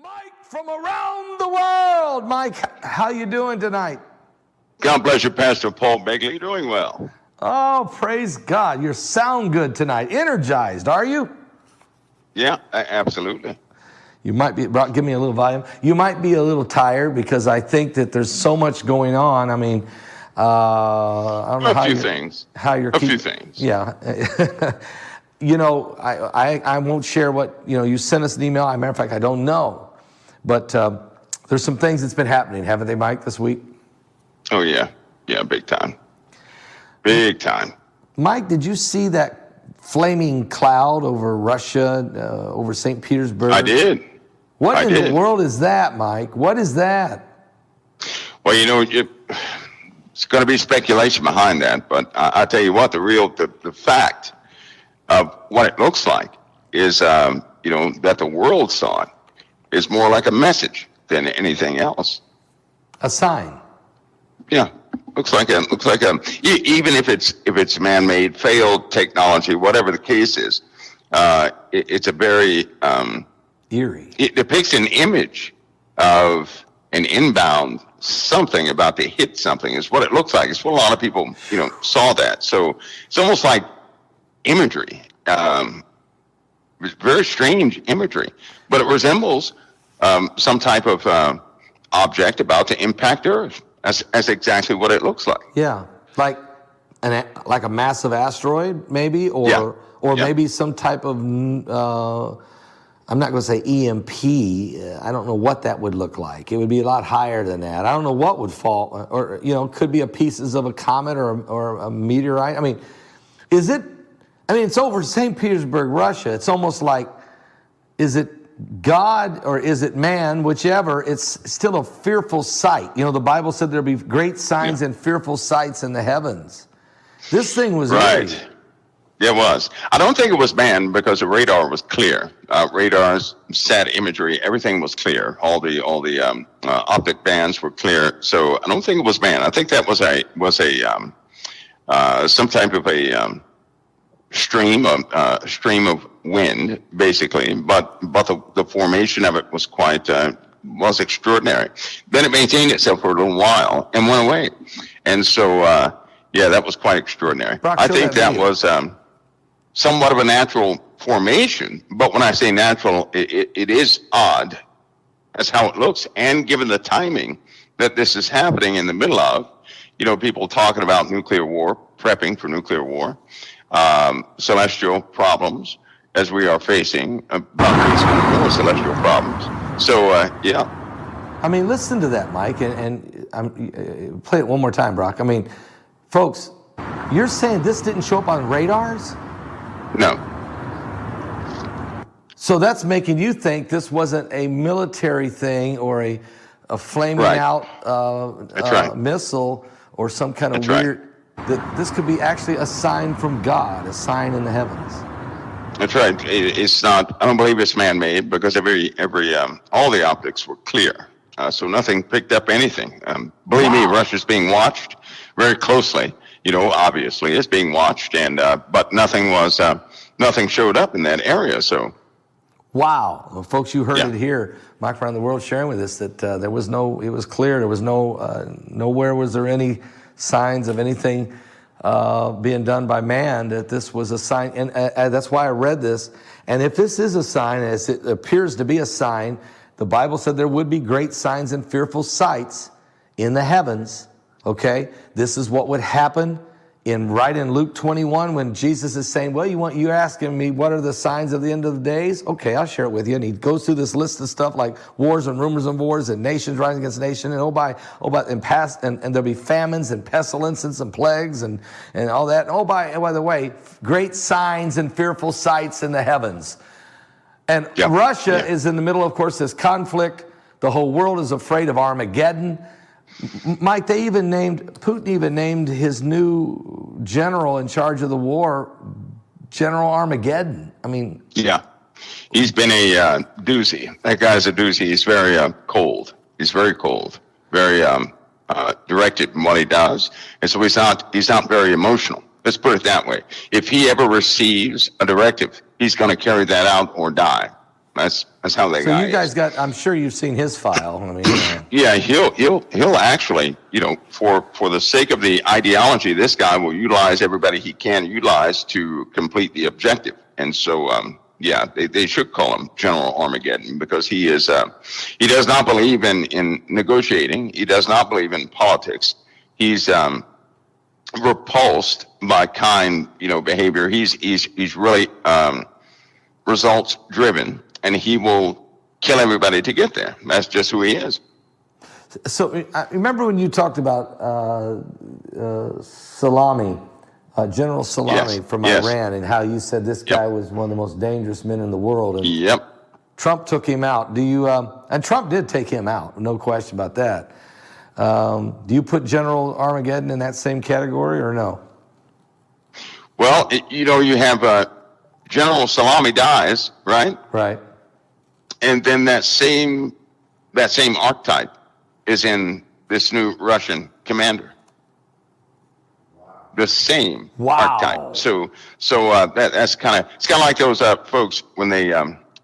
Mike from around the world. Mike, how you doing tonight? God bless you, Pastor Paul Begley. Doing well. Oh, praise God. You sound good tonight. Energized, are you? Yeah, absolutely. You might be, Brock, give me a little volume. You might be a little tired because I think that there's so much going on. I mean, I don't know how you're a few things. Yeah. You know, I won't share what, you sent us an email. As a matter of fact, I don't know. But there's some things that's been happening, haven't they, Mike, this week? Oh, yeah. Yeah, big time. Big time. Mike, did you see that flaming cloud over Russia, over St. Petersburg? I did. What in the world is that, Mike? What is that? Well, it's going to be speculation behind that. But I tell you what, the fact of what it looks like is, that the world saw it is more like a message than anything else. A sign. Yeah, looks like even if it's man-made, failed technology, whatever the case is, it's a very eerie. It depicts an image of an inbound something about to hit something. Is what it looks like. It's what a lot of people saw that. So it's almost like imagery. It's very strange imagery, but it resembles some type of object about to impact Earth. That's exactly what it looks like. Yeah, like a massive asteroid, maybe, or maybe some type of. I'm not going to say EMP. I don't know what that would look like. It would be a lot higher than that. I don't know what would fall, or could be pieces of a comet or a meteorite. I mean, is it? I mean, it's over St. Petersburg, Russia. It's almost like, is it God or is it man? Whichever, it's still a fearful sight. The Bible said there'll be great signs and fearful sights in the heavens. This thing was right. eerie. Yeah, it was. I don't think it was man because the radar was clear. Radars, sat imagery, everything was clear. All the optic bands were clear. So I don't think it was man. I think that was some type of a stream of wind, basically. But the formation of it was was extraordinary. Then it maintained itself for a little while and went away. And so that was quite extraordinary. Brock, I think that was somewhat of a natural formation, but when I say natural, it is odd. That's how it looks. And given the timing that this is happening in the middle of, people talking about nuclear war, prepping for nuclear war, celestial problems as we are facing, more celestial problems. So, I mean, listen to that, Mike, and play it one more time, Brock. I mean, folks, you're saying this didn't show up on radars? No. So that's making you think this wasn't a military thing or a flaming out missile or some kind of weird. That this could be actually a sign from God, a sign in the heavens. That's right. It's not. I don't believe it's man-made because all the optics were clear, so nothing picked up anything. Believe me, Russia's being watched very closely. Obviously it's being watched, and but nothing showed up in that area. So, wow, well, folks, you heard it here. Mike around the world sharing with us that it was clear. There was nowhere was there any signs of anything being done by man, that this was a sign. And that's why I read this. And if this is a sign, as it appears to be a sign, the Bible said there would be great signs and fearful sights in the heavens. Okay, this is what would happen right in Luke 21 when Jesus is saying, well, you're asking me what are the signs of the end of the days? Okay, I'll share it with you. And he goes through this list of stuff like wars and rumors of wars and nations rising against nation and there'll be famines and pestilences and plagues and all that. And by the way, great signs and fearful sights in the heavens. And Russia is in the middle, of course, this conflict. The whole world is afraid of Armageddon. Mike, Putin even named his new general in charge of the war, General Armageddon. I mean... Yeah, he's been a doozy. That guy's a doozy. He's very cold. He's very cold, very directed in what he does. And so he's not very emotional. Let's put it that way. If he ever receives a directive, he's going to carry that out or die. That's how that So guy you guys is. got, I'm sure you've seen his file. I mean, Yeah, he'll actually, for the sake of the ideology, this guy will utilize everybody he can utilize to complete the objective. And so, yeah, they should call him General Armageddon, because he is, he does not believe in negotiating. He does not believe in politics. He's repulsed by kind, behavior. He's really results driven, and he will kill everybody to get there. That's just who he is. so I remember when you talked about Salami, General Salami Yes, from yes. Iran, and how you said this guy was one of the most dangerous men in the world. And Yep. Trump took him out. Do you? And Trump did take him out, no question about that. Do you put General Armageddon in that same category or no? Well, you have General Salami dies, right? Right. And then that same archetype is in this new Russian commander. The same archetype. So that's it's kind of like those folks when they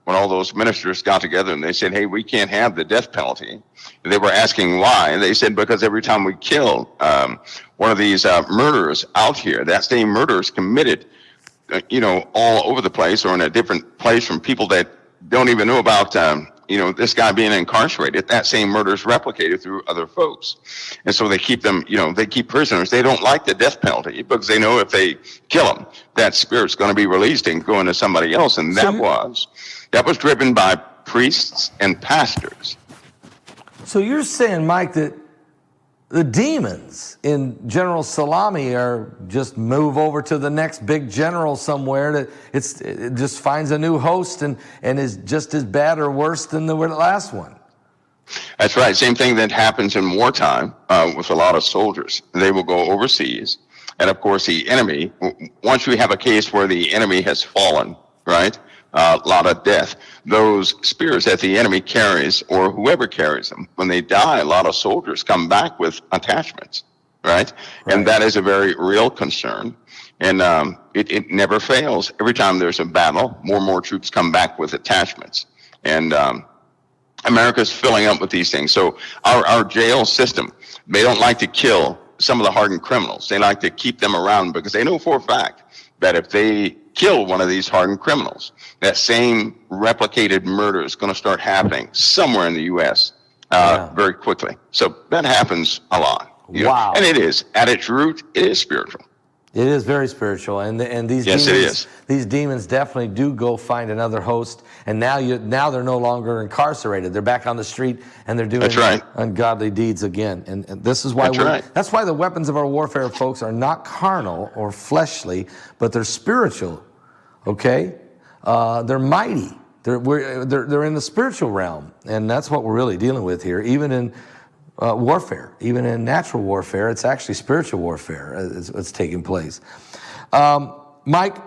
when all those ministers got together and they said, hey, we can't have the death penalty. They were asking why. And they said, because every time we kill one of these murderers out here, that same murder is committed, all over the place or in a different place from people that don't even know about, this guy being incarcerated. That same murder is replicated through other folks. And so they keep them, they keep prisoners. They don't like the death penalty because they know if they kill them, that spirit's going to be released and go into somebody else. And that was driven by priests and pastors. So you're saying, Mike, that the demons in General Salami are just move over to the next big general somewhere that it just finds a new host and is just as bad or worse than the last one. That's right. Same thing that happens in wartime with a lot of soldiers. They will go overseas. And of course, the enemy, once you have a case where the enemy has fallen, right? A lot of death. Those spirits that the enemy carries, or whoever carries them, when they die, a lot of soldiers come back with attachments, right? And that is a very real concern. And it never fails. Every time there's a battle, more and more troops come back with attachments. And America's filling up with these things. So our jail system, they don't like to kill some of the hardened criminals. They like to keep them around because they know for a fact that if they kill one of these hardened criminals, that same replicated murder is going to start happening somewhere in the U.S. Very quickly. So that happens a lot. Wow. And it is, at its root, it is spiritual. It is very spiritual, and these Yes, demons, it is. These demons definitely do go find another host, and now they're no longer incarcerated. They're back on the street, and they're doing ungodly deeds again. And this is why that's why the weapons of our warfare, folks, are not carnal or fleshly, but they're spiritual. Okay, they're mighty. They're in the spiritual realm, and that's what we're really dealing with here. Even in warfare, even in natural warfare, it's actually spiritual warfare that's taking place. Mike,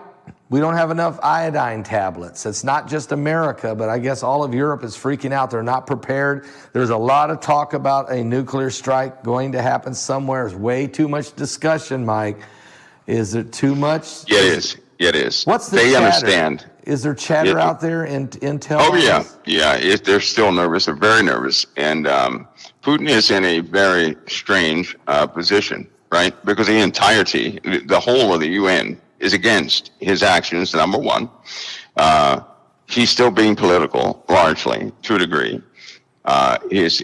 we don't have enough iodine tablets. It's not just America, but I guess all of Europe is freaking out. They're not prepared. There's a lot of talk about a nuclear strike going to happen somewhere. There's way too much discussion, Mike. Is it too much? Yeah, it is. Yeah, it is. What's the chatter? They understand. Is there chatter out there in intel? Oh, yeah. They're still nervous. They're very nervous. And Putin is in a very strange position, right? Because the entirety, the whole of the UN is against his actions, number one. He's still being political, largely, to a degree. His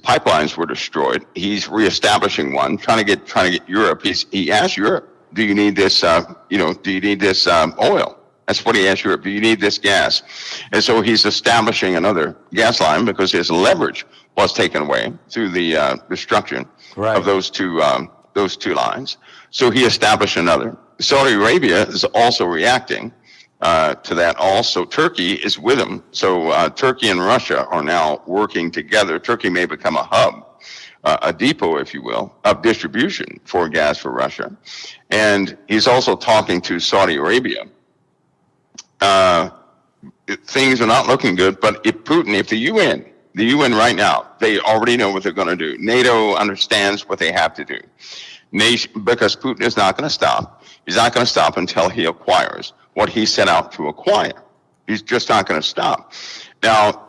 pipelines were destroyed. He's reestablishing one, trying to get Europe. He asked Europe, do you need this, do you need this oil? That's what he asked Europe. Do you need this gas? And so he's establishing another gas line because his leverage was taken away through the destruction of those two lines. So he established another. Saudi Arabia is also reacting to that. Also, Turkey is with him. So Turkey and Russia are now working together. Turkey may become a hub, a depot, if you will, of distribution for gas for Russia. And he's also talking to Saudi Arabia. Things are not looking good, but if the UN right now, they already know what they're going to do. NATO understands what they have to do. Because Putin is not going to stop. He's not going to stop until he acquires what he set out to acquire. He's just not going to stop. Now,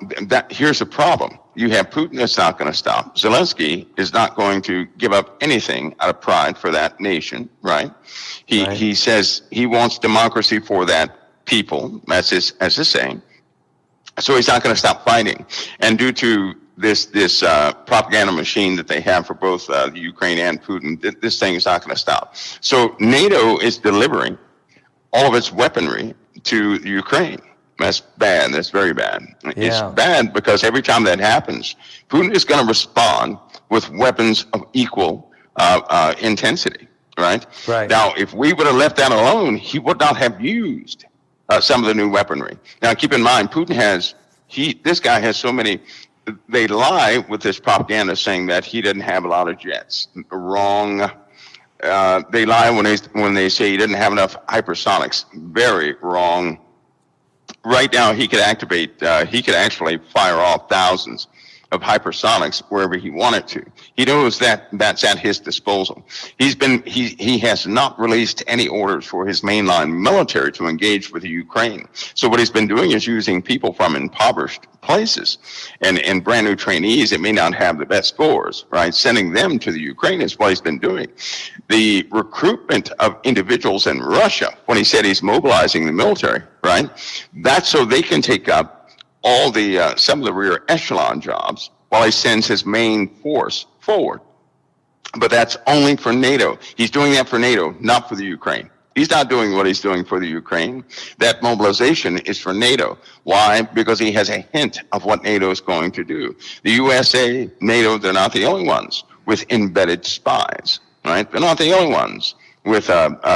here's the problem. You have Putin that's not going to stop. Zelensky is not going to give up anything out of pride for that nation, right? He says he wants democracy for that people. That's his saying. So he's not going to stop fighting. And due to this propaganda machine that they have for both the Ukraine and Putin, this thing is not going to stop. So NATO is delivering all of its weaponry to Ukraine. That's bad. That's very bad. Yeah. It's bad because every time that happens, Putin is going to respond with weapons of equal intensity, right? Now, if we would have left that alone, he would not have used some of the new weaponry. Now, keep in mind, this guy has so many. They lie with this propaganda saying that he didn't have a lot of jets. Wrong. They lie when they say he didn't have enough hypersonics. Very wrong. Right now, he could actually fire off thousands of hypersonics wherever he wanted to. He knows that that's at his disposal. He has not released any orders for his mainline military to engage with the Ukraine. So what he's been doing is using people from impoverished places and brand new trainees that may not have the best scores, right? Sending them to the Ukraine is what he's been doing. The recruitment of individuals in Russia, when he said he's mobilizing the military, right? That's so they can take up all the some of the rear echelon jobs while he sends his main force forward. But that's only for NATO. He's doing that for NATO, not for the Ukraine. He's not doing what he's doing for the Ukraine. That mobilization is for NATO. Why? Because he has a hint of what NATO is going to do. The USA, NATO, they're not the only ones with embedded spies, right? They're not the only ones with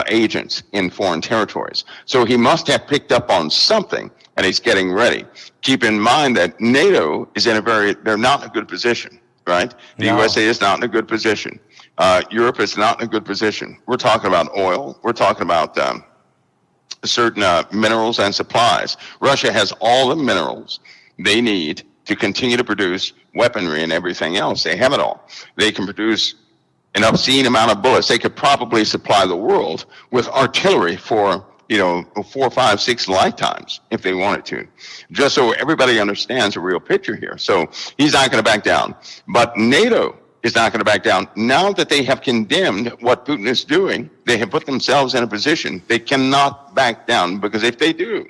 agents in foreign territories. So he must have picked up on something, and he's getting ready. Keep in mind that NATO is they're not in a good position, right? The USA is not in a good position. Europe is not in a good position. We're talking about oil. We're talking about certain minerals and supplies. Russia has all the minerals they need to continue to produce weaponry and everything else. They have it all. They can produce an obscene amount of bullets. They could probably supply the world with artillery for 4, 5, 6 lifetimes if they wanted to. Just so everybody understands the real picture here. So he's not going to back down. But NATO is not going to back down. Now that they have condemned what Putin is doing, they have put themselves in a position they cannot back down, because if they do,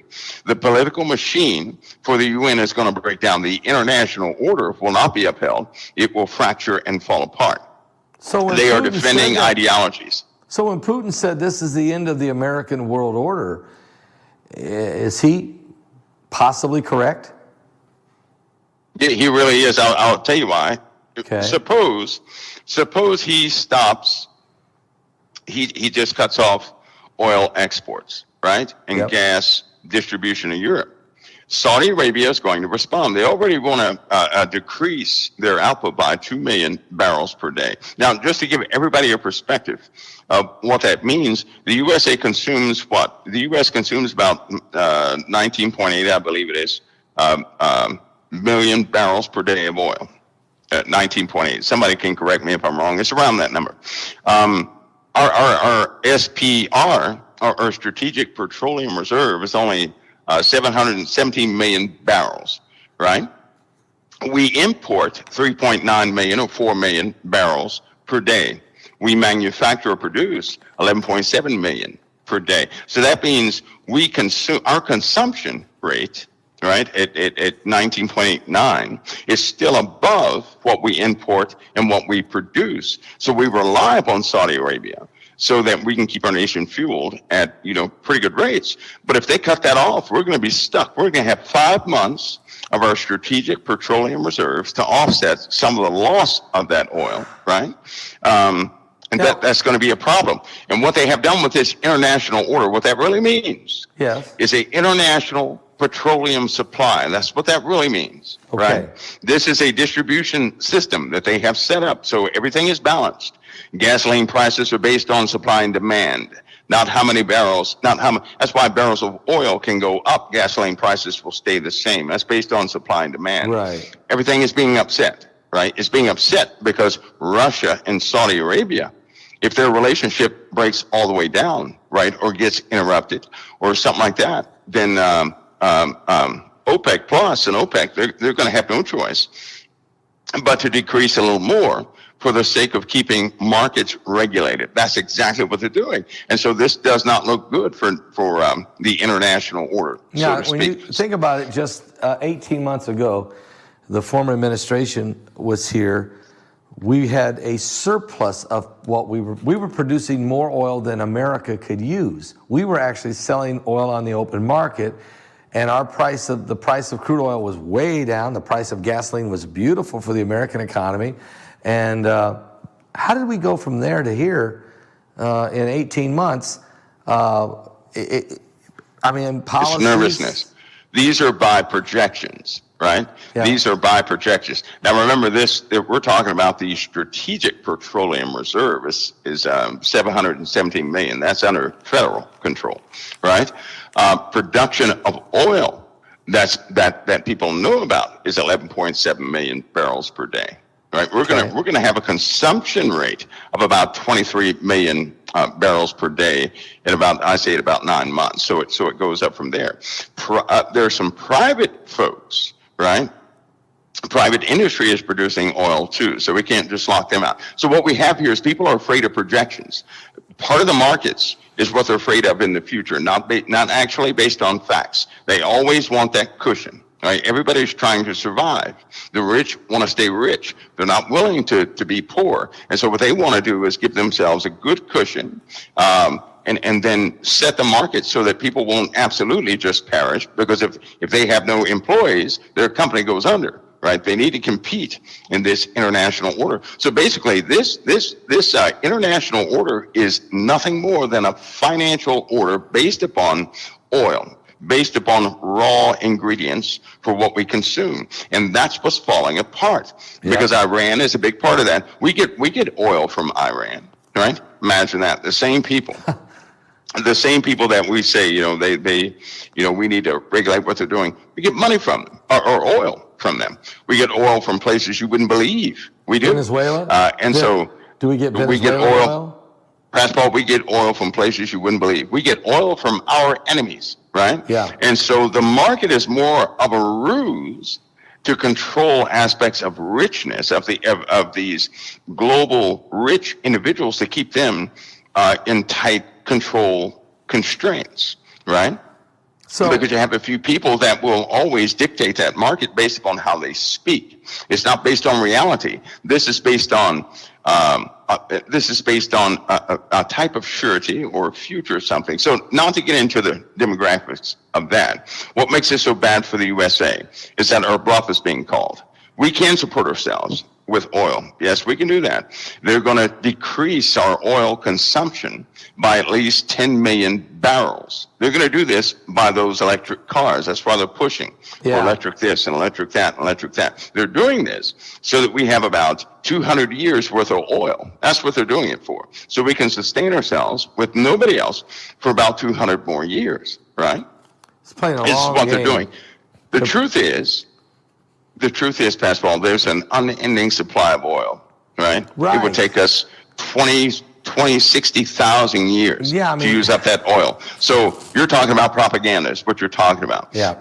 the political machine for the UN is going to break down. The international order will not be upheld. It will fracture and fall apart. So they are defending ideologies. So when Putin said this is the end of the American world order, is he possibly correct? Yeah, he really is. I'll tell you why. Okay. Suppose he stops, he just cuts off oil exports, right? And gas distribution in Europe. Saudi Arabia is going to respond. They already want to decrease their output by 2 million barrels per day. Now, just to give everybody a perspective of what that means, the USA consumes what? The U.S. consumes about 19.8, I believe it is, million barrels per day of oil. 19.8. Somebody can correct me if I'm wrong. It's around that number. Our SPR, our Strategic Petroleum Reserve, is only 717 million barrels, right? We import 3.9 million or 4 million barrels per day. We manufacture or produce 11.7 million per day. So that means our consumption rate, right, at 19.89 is still above what we import and what we produce. So we rely upon Saudi Arabia so that we can keep our nation fueled at, pretty good rates. But if they cut that off, we're going to be stuck. We're going to have 5 months of our strategic petroleum reserves to offset some of the loss of that oil, right? That's going to be a problem. And what they have done with this international order, what that really means is an international petroleum supply. That's what that really means, right? This is a distribution system that they have set up so everything is balanced. Gasoline prices are based on supply and demand, not how many barrels, that's why barrels of oil can go up. Gasoline prices will stay the same. That's based on supply and demand. Right. Everything is being upset, right? It's being upset because Russia and Saudi Arabia, if their relationship breaks all the way down, right, or gets interrupted or something like that, then OPEC Plus and OPEC, they're going to have no choice but to decrease a little more for the sake of keeping markets regulated. That's exactly what they're doing. And so this does not look good for the international order, so to when speak. you think about it, just 18 months ago, the former administration was here. We had a surplus of what we were producing more oil than America could use. We were actually selling oil on the open market, and the price of crude oil was way down. The price of gasoline was beautiful for the American economy. And how did we go from there to here in 18 months? Policies. It's nervousness. These are by projections, right? Yeah. These are by projections. Now remember this, we're talking about the Strategic Petroleum Reserve is 717 million. That's under federal control, right? Production of oil that people know about is 11.7 million barrels per day. Right, we're gonna have a consumption rate of about 23 million barrels per day in about 9 months. So it goes up from there. There are some private folks, right? Private industry is producing oil too, so we can't just lock them out. So what we have here is people are afraid of projections. Part of the markets is what they're afraid of in the future, not actually based on facts. They always want that cushion. Right? Everybody's trying to survive. The rich want to stay rich. They're not willing to be poor. And so what they want to do is give themselves a good cushion and then set the market so that people won't absolutely just perish, because if they have no employees, their company goes under. Right? They need to compete in this international order. So basically, this international order is nothing more than a financial order based upon oil, based upon raw ingredients for what we consume. And that's what's falling apart, because Iran is a big part of that. We get oil from Iran, right? Imagine that. The same people. The same people that we say, we need to regulate what they're doing. We get money from them, or oil from them. We get oil from places you wouldn't believe. We do. Venezuela? Do we get Venezuela oil? Paul, we get oil from places you wouldn't believe. We get oil from our enemies, right? Yeah. And so the market is more of a ruse to control aspects of richness of these global rich individuals, to keep them in tight control constraints, right? So, because you have a few people that will always dictate that market based upon how they speak. It's not based on reality. This is based on a type of surety or future or something. So not to get into the demographics of that, what makes it so bad for the USA is that our bluff is being called. We can support ourselves with oil. Yes, we can do that. They're going to decrease our oil consumption by at least 10 million barrels. They're going to do this by those electric cars. That's why they're pushing for electric this and electric that and electric that. They're doing this so that we have about 200 years worth of oil. That's what they're doing it for. So we can sustain ourselves with nobody else for about 200 more years, right? It's playing a This is long what game. they're doing. The truth is, Paul, there's an unending supply of oil, right? It would take us 60,000 years to use up that oil. So you're talking about propaganda is what you're talking about. Yeah.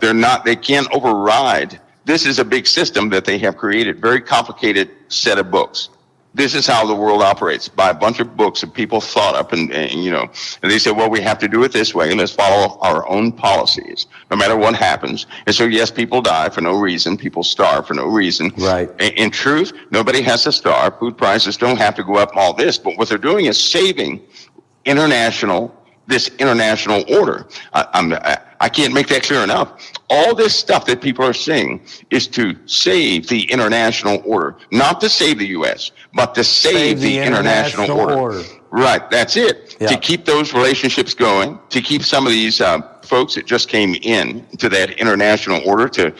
They can't override. This is a big system that they have created, very complicated set of books. This is how the world operates, by a bunch of books that people thought up and they said, well, we have to do it this way. Let's follow our own policies, no matter what happens. And so, yes, people die for no reason. People starve for no reason. Right. In truth, nobody has to starve. Food prices don't have to go up, all this. But what they're doing is saving this international order. I can't make that clear enough. All this stuff that people are saying is to save the international order, not to save the U.S., but to save the international order. Right, that's it. Yeah. To keep those relationships going, to keep some of these folks that just came in to that international order, to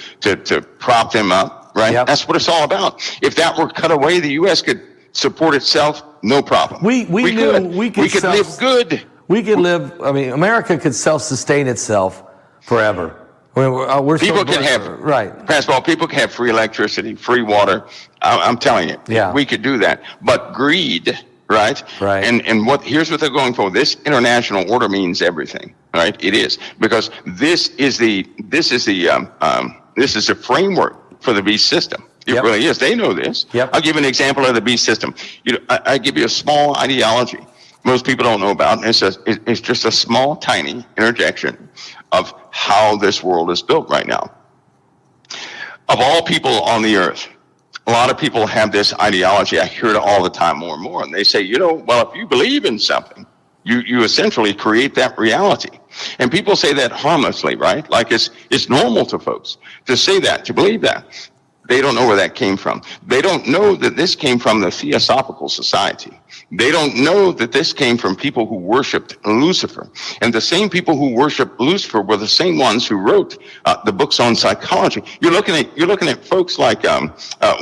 prop them up, right? Yep. That's what it's all about. If that were cut away, the U.S. could support itself, no problem. We could live good. We could live, America could self-sustain itself forever. People can have free electricity, free water. I'm telling you, we could do that. But greed right? Right. And here's what they're going for. This international order means everything, right? It is, because this is the framework for the beast system. It Yep. really is. They know this. Yep. I'll give you an example of the beast system. I give you a small ideology most people don't know about. It's just a small, tiny interjection of how this world is built right now. Of all people on the earth, a lot of people have this ideology. I hear it all the time, more and more. And they say, well, if you believe in something, you essentially create that reality. And people say that harmlessly, right? Like it's normal to folks to say that, to believe that. They don't know where that came from. They don't know that this came from the Theosophical Society. They don't know that this came from people who worshipped Lucifer. And the same people who worshipped Lucifer were the same ones who wrote the books on psychology. You're looking at folks like there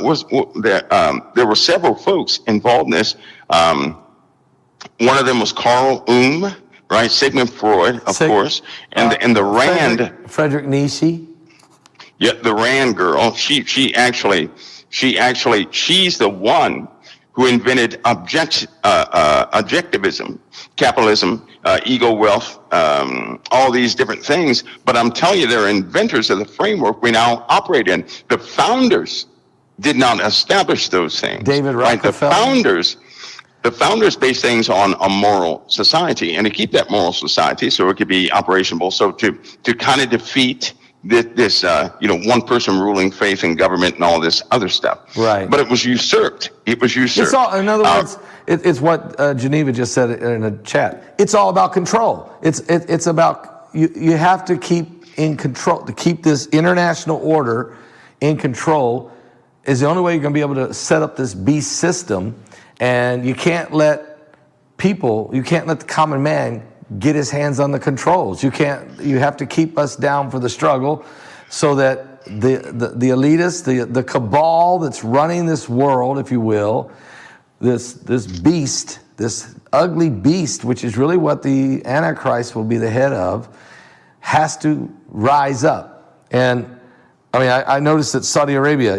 were several folks involved in this. One of them was Carl Jung, right? Sigmund Freud, of course, and the Rand. Friedrich Nietzsche. Yeah, the Rand girl. She's the one who invented objectivism, capitalism, ego wealth, all these different things. But I'm telling you, they're inventors of the framework we now operate in. The founders did not establish those things. David right? Rockefeller. The founders based things on a moral society, and to keep that moral society so it could be operational. So to kind of defeat this one person ruling faith and government and all this other stuff. Right. But it was usurped. It's all, in other words, it's what Geneva just said in a chat. It's all about control. It's about you have to keep in control. To keep this international order in control is the only way you're going to be able to set up this beast system. And you can't let the common man get his hands on the controls. You have to keep us down for the struggle so that the elitists, the cabal that's running this world, if you will, this beast, this ugly beast, which is really what the Antichrist will be the head of, has to rise up. And I mean, I noticed that Saudi Arabia,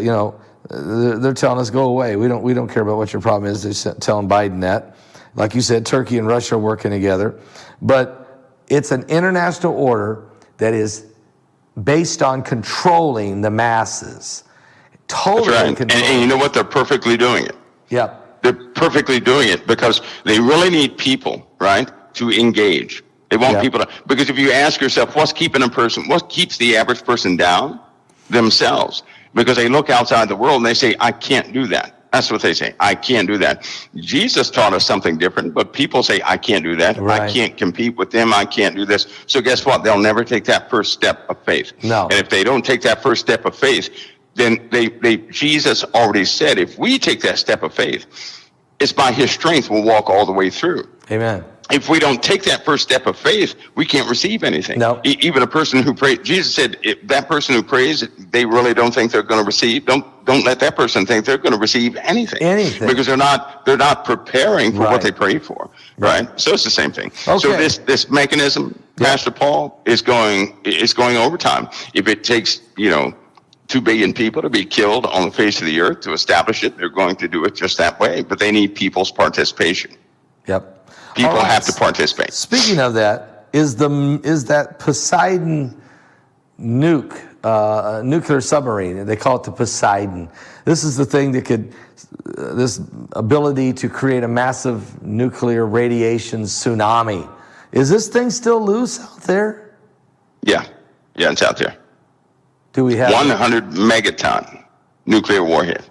they're telling us, go away. We don't care about what your problem is. They're telling Biden that. Like you said, Turkey and Russia are working together. But it's an international order that is based on controlling the masses. Totally That's right. And you know what? They're perfectly doing it. Yep. They're perfectly doing it because they really need people, right, to engage. They want people to, because if you ask yourself, what keeps the average person down? Themselves. Because they look outside the world and they say, I can't do that. That's what they say. I can't do that. Jesus taught us something different, but people say, I can't do that. Right. I can't compete with them. I can't do this. So guess what? They'll never take that first step of faith. No. And if they don't take that first step of faith, then Jesus already said, if we take that step of faith, it's by his strength we'll walk all the way through. Amen. If we don't take that first step of faith, we can't receive anything. No. Even a person who prays, Jesus said, if that person who prays, they really don't think they're going to receive. Don't let that person think they're going to receive anything. Because they're not preparing for what they pray for. Right. So it's the same thing. Okay. So this mechanism, Pastor Paul, is going overtime. If it takes 2 billion people to be killed on the face of the earth to establish it, they're going to do it just that way. But they need people's participation. Yep. People have to participate. Speaking of that, is that Poseidon nuke, nuclear submarine? They call it the Poseidon. This is the thing that this ability to create a massive nuclear radiation tsunami. Is this thing still loose out there? Yeah, it's out there. Do we have 100 megaton nuclear warhead?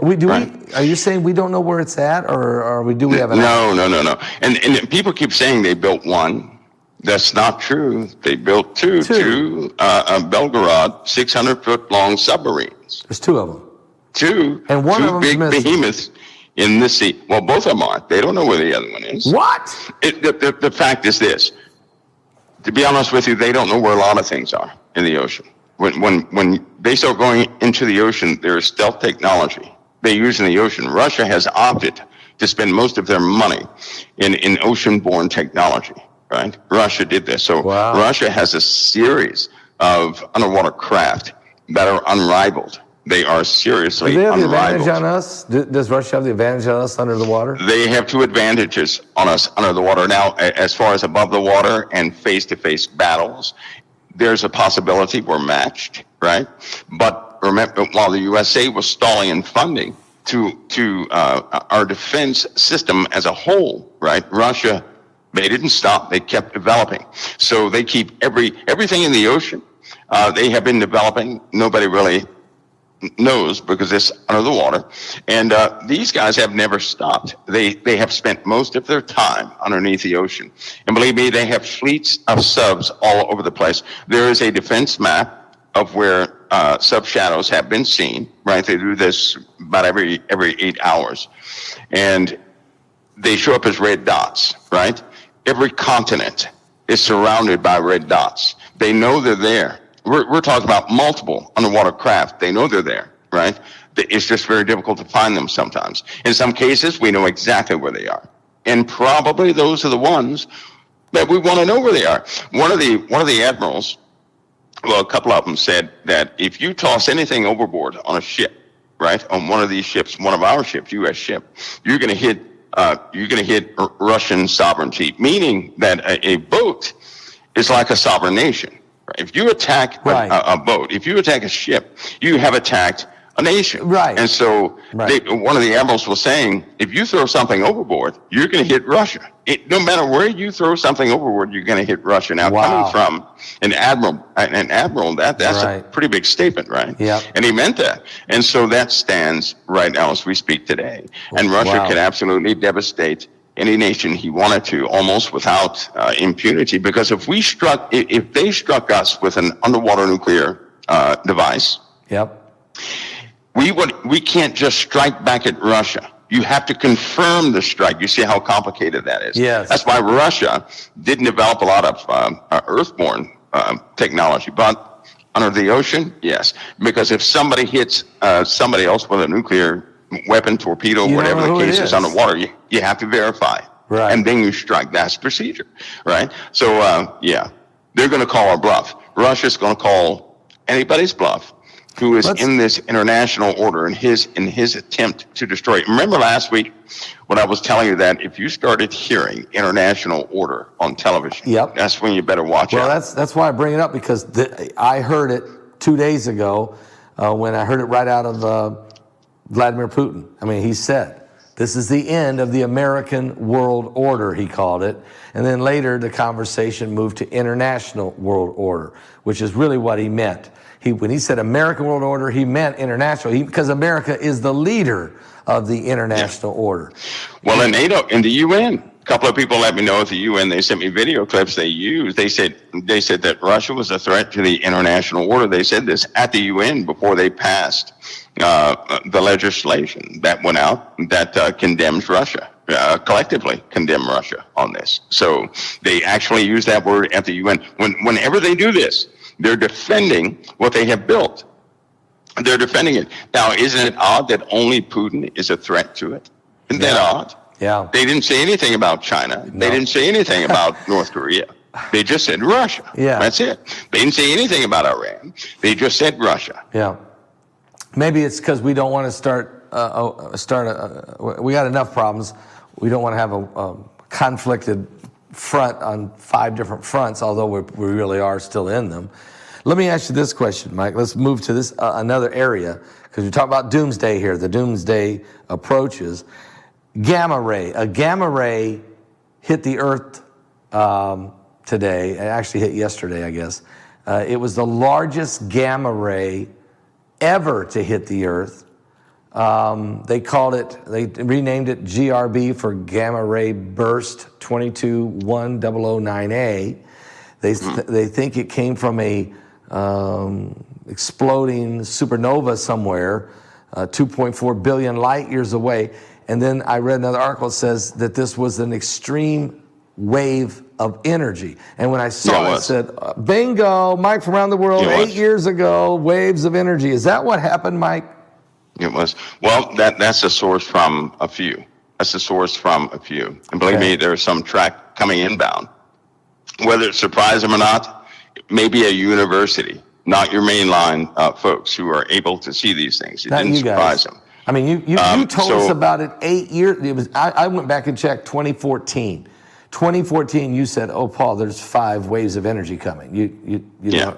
Are you saying we don't know where it's at, or do we have an? No. And people keep saying they built one. That's not true. They built two Belgorod 600-foot long submarines. There's 2 of them. 2. And one of them big behemoths in the sea. Well, both of them aren't. They don't know where the other one is. What? The fact is this. To be honest with you, they don't know where a lot of things are in the ocean. When they start going into the ocean, there is stealth technology they use in the ocean. Russia has opted to spend most of their money in ocean-borne technology, right? Russia did this. So Russia has a series of underwater craft that are unrivaled, They are seriously Do they have the advantage unrivaled. on us? Does Russia have the advantage on us under the water? They have two advantages on us under the water. Now, as far as above the water and face-to-face battles, there's a possibility we're matched, right? But remember, while the USA was stalling in funding to our defense system as a whole, right? Russia, they didn't stop. They kept developing. So they keep everything in the ocean. They have been developing. Nobody really knows because it's under the water. And these guys have never stopped. They have spent most of their time underneath the ocean. And believe me, they have fleets of subs all over the place. There is a defense map of where sub shadows have been seen, right? They do this about every 8 hours. And they show up as red dots, right? Every continent is surrounded by red dots. They know they're there. We're talking about multiple underwater craft. They know they're there, right? It's just very difficult to find them sometimes. In some cases, we know exactly where they are. And probably those are the ones that we want to know where they are. One of the admirals, well, a couple of them said that if you toss anything overboard on a ship, right, on one of these ships, one of our ships, U.S. ship, you're going to hit Russian sovereignty, meaning that a boat is like a sovereign nation. If you attack a boat, if you attack a ship, you have attacked a nation. Right. And so one of the admirals was saying, if you throw something overboard, you're going to hit Russia. No matter where you throw something overboard, you're going to hit Russia. Now, coming from an admiral, that's a pretty big statement, right? Yeah. And he meant that. And so that stands right now as we speak today. And Russia can absolutely devastate any nation he wanted to, almost without impunity, because if they struck us with an underwater nuclear device, we can't just strike back at Russia. You have to confirm the strike. You see how complicated that is. Yes. That's why Russia didn't develop a lot of earthborne technology, but under the ocean, yes. Because if somebody hits somebody else with a nuclear weapon, torpedo, whatever the case is underwater, you have to verify. Right. And then you strike. That's procedure, right? So, they're going to call our bluff. Russia's going to call anybody's bluff who is in this international order in his attempt to destroy it. Remember last week when I was telling you that if you started hearing international order on television, that's when you better watch out. Well, that's why I bring it up, because I heard it 2 days ago when I heard it right out of Vladimir Putin. I mean, he said, this is the end of the American world order, he called it. And then later the conversation moved to international world order, which is really what he meant. When he said American world order, he meant international, because America is the leader of the international order. Well, in NATO, in the UN, a couple of people let me know at the UN, they sent me video clips they used. They said that Russia was a threat to the international order. They said this at the UN before they passed the legislation that went out that condemns Russia, collectively condemn Russia on this. So they actually use that word at the UN. Whenever they do this, they're defending what they have built. They're defending it. Now, isn't it odd that only Putin is a threat to it? Isn't that odd? Yeah. They didn't say anything about China. No. They didn't say anything about North Korea. They just said Russia. Yeah. That's it. They didn't say anything about Iran. They just said Russia. Yeah. Maybe it's because we don't want to we got enough problems. We don't want to have a conflicted front on 5 different fronts, although we really are still in them. Let me ask you this question, Mike. Let's move to this another area, because we talk about doomsday here. The doomsday approaches. Gamma ray. A gamma ray hit the Earth today. It actually hit yesterday, I guess. It was the largest gamma ray ever to hit the Earth. They renamed it GRB for Gamma Ray Burst 221009A. They think it came from a exploding supernova somewhere, 2.4 billion light years away. And then I read another article that says that this was an extreme wave of energy. And when I saw it, I said, bingo, Mike from around the world, 8 years ago, waves of energy. Is that what happened, Mike? It was. Well, that's a source from a few. That's a source from a few. And believe me, there's some track coming inbound. Whether it surprised them or not, maybe a university not your mainline folks who are able to see these things. It Not didn't you guys. surprise them. I mean, you told us so- about it 8 years. It was I went back and checked 2014. 2014, you said, "Oh, Paul, there's 5 waves of energy coming." You know.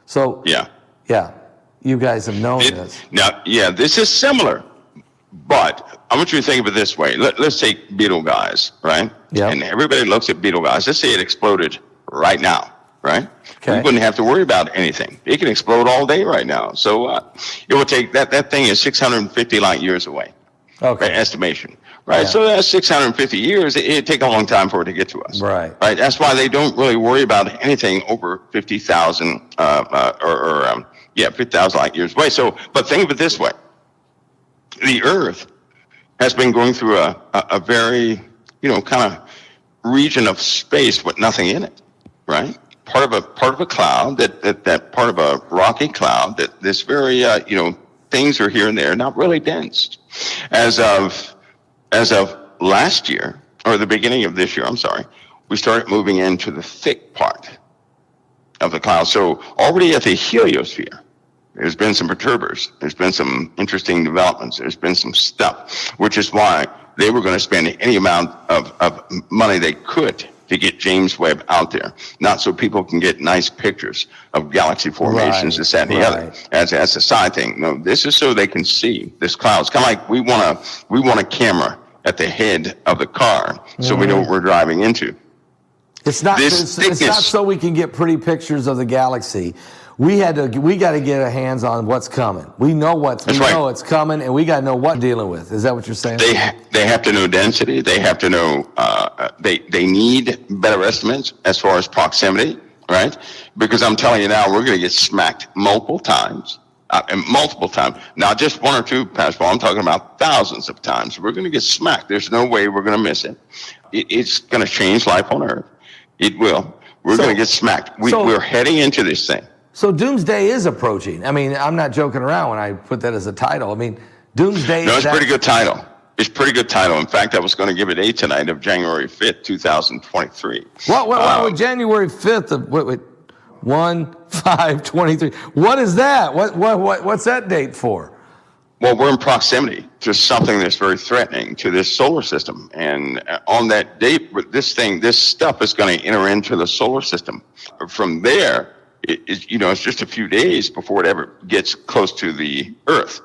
So yeah, you guys have known this. Now, this is similar, but I want you to think of it this way. Let's take Betelgeuse, right? Yeah. And everybody looks at Betelgeuse. Let's say it exploded right now, right? Okay. We wouldn't have to worry about anything. It can explode all day right now. So it will take that thing is 650 light years away. Okay. Right, estimation. Right. Yeah. So that's 650 years. It'd take a long time for it to get to us. Right. Right. That's why they don't really worry about anything over 50,000 50,000 light years away. So, but think of it this way. The Earth has been going through a very, kind of region of space with nothing in it, right? Part of a cloud that part of a rocky cloud that this very, things are here and there, not really dense. As of last year, or the beginning of this year, I'm sorry, we started moving into the thick part of the cloud. So already at the heliosphere, there's been some perturbers. There's been some interesting developments. There's been some stuff, which is why they were going to spend any amount of money they could to get James Webb out there. Not so people can get nice pictures of galaxy formations, this, that, and the other, as a side thing. No, this is so they can see this cloud. It's kind of like we want a camera at the head of the car so we know what we're driving into. It's not so we can get pretty pictures of the galaxy. We got to get our hands on what's coming. We know know it's coming, and we got to know what we're dealing with. Is that what you're saying? They have to know density. They have to know. They need better estimates as far as proximity, right? Because I'm telling you now, we're going to get smacked multiple times, Not just one or two, Pastor Paul. I'm talking about thousands of times. We're going to get smacked. There's no way we're going to miss it. It's going to change life on Earth. It will. We're going to get smacked. We're heading into this thing. So doomsday is approaching. I mean, I'm not joking around when I put that as a title. I mean, doomsday. No, it's a pretty good title. It's a pretty good title. In fact, I was going to give it a date tonight of January 5th, 2023. What January 5th of 1/5/23? What is that? What's that date for? Well, we're in proximity to something that's very threatening to this solar system. And on that date, this stuff is going to enter into the solar system. From there, it's just a few days before it ever gets close to the Earth.